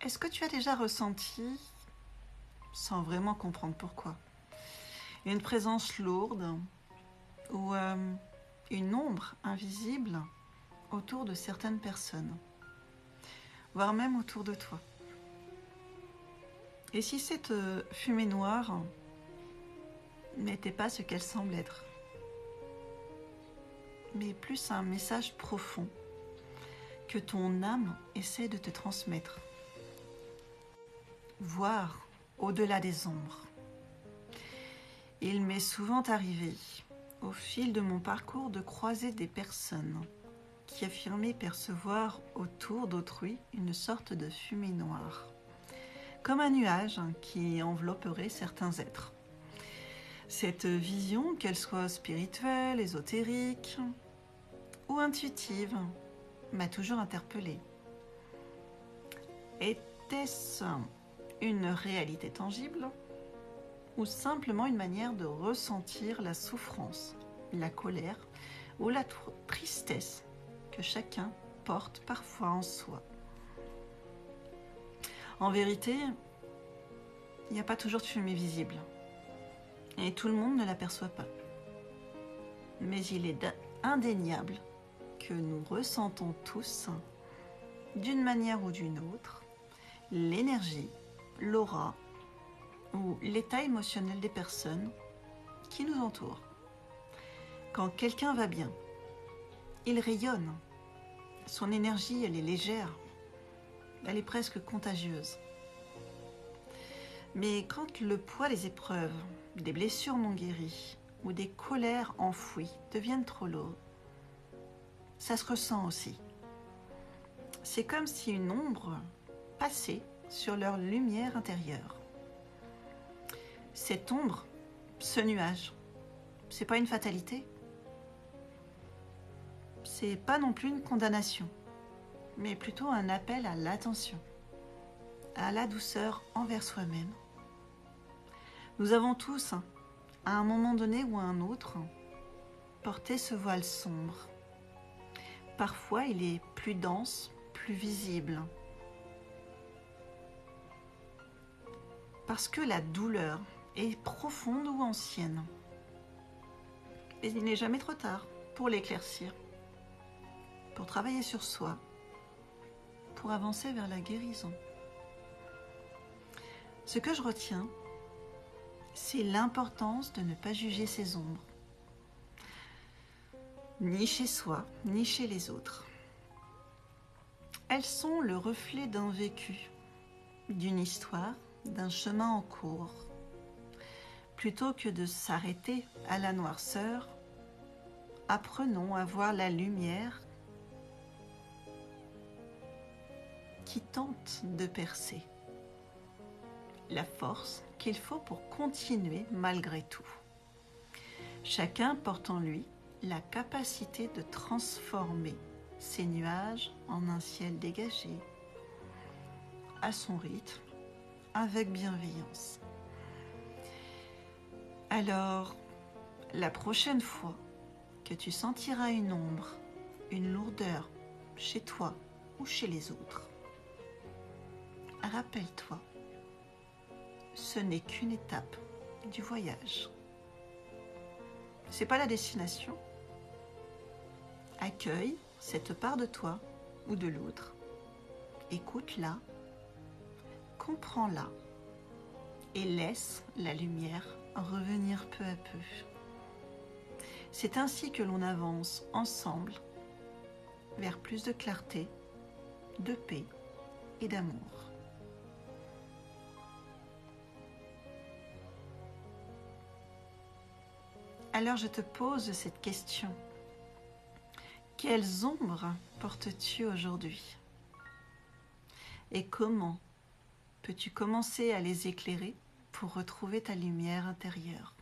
Est-ce que tu as déjà ressenti, sans vraiment comprendre pourquoi, une présence lourde ou une ombre invisible autour de certaines personnes, voire même autour de toi? Et si cette fumée noire n'était pas ce qu'elle semble être, mais plus un message profond que ton âme essaie de te transmettre, voir au-delà des ombres. Il m'est souvent arrivé, au fil de mon parcours, de croiser des personnes qui affirmaient percevoir autour d'autrui une sorte de fumée noire, comme un nuage qui envelopperait certains êtres. Cette vision, qu'elle soit spirituelle, ésotérique ou intuitive, m'a toujours interpellée. Était-ce une réalité tangible ou simplement une manière de ressentir la souffrance, la colère ou la tristesse que chacun porte parfois en soi? En vérité, il n'y a pas toujours de fumée visible et tout le monde ne l'aperçoit pas. Mais il est indéniable que nous ressentons tous, d'une manière ou d'une autre, l'énergie, l'aura ou l'état émotionnel des personnes qui nous entourent. Quand quelqu'un va bien, il rayonne. Son énergie, elle est légère. Elle est presque contagieuse. Mais quand le poids des épreuves, des blessures non guéries ou des colères enfouies deviennent trop lourdes, ça se ressent aussi. C'est comme si une ombre passait sur leur lumière intérieure. Cette ombre, ce nuage, c'est pas une fatalité. C'est pas non plus une condamnation, mais plutôt un appel à l'attention, à la douceur envers soi-même. Nous avons tous, à un moment donné ou à un autre, porté ce voile sombre. Parfois, il est plus dense, plus visible. Parce que la douleur est profonde ou ancienne. Et il n'est jamais trop tard pour l'éclaircir, pour travailler sur soi, pour avancer vers la guérison. Ce que je retiens, c'est l'importance de ne pas juger ces ombres, ni chez soi, ni chez les autres. Elles sont le reflet d'un vécu, d'une histoire, d'un chemin en cours. Plutôt que de s'arrêter à la noirceur, apprenons à voir la lumière qui tente de percer, la force qu'il faut pour continuer malgré tout. Chacun porte en lui la capacité de transformer ces nuages en un ciel dégagé, à son rythme, avec bienveillance. Alors, la prochaine fois que tu sentiras une ombre, une lourdeur chez toi ou chez les autres, rappelle-toi, ce n'est qu'une étape du voyage. C'est pas la destination. Accueille cette part de toi ou de l'autre, écoute-la, comprends-la et laisse la lumière revenir peu à peu. C'est ainsi que l'on avance ensemble vers plus de clarté, de paix et d'amour. Alors je te pose cette question. Quelles ombres portes-tu aujourd'hui? Et comment peux-tu commencer à les éclairer pour retrouver ta lumière intérieure?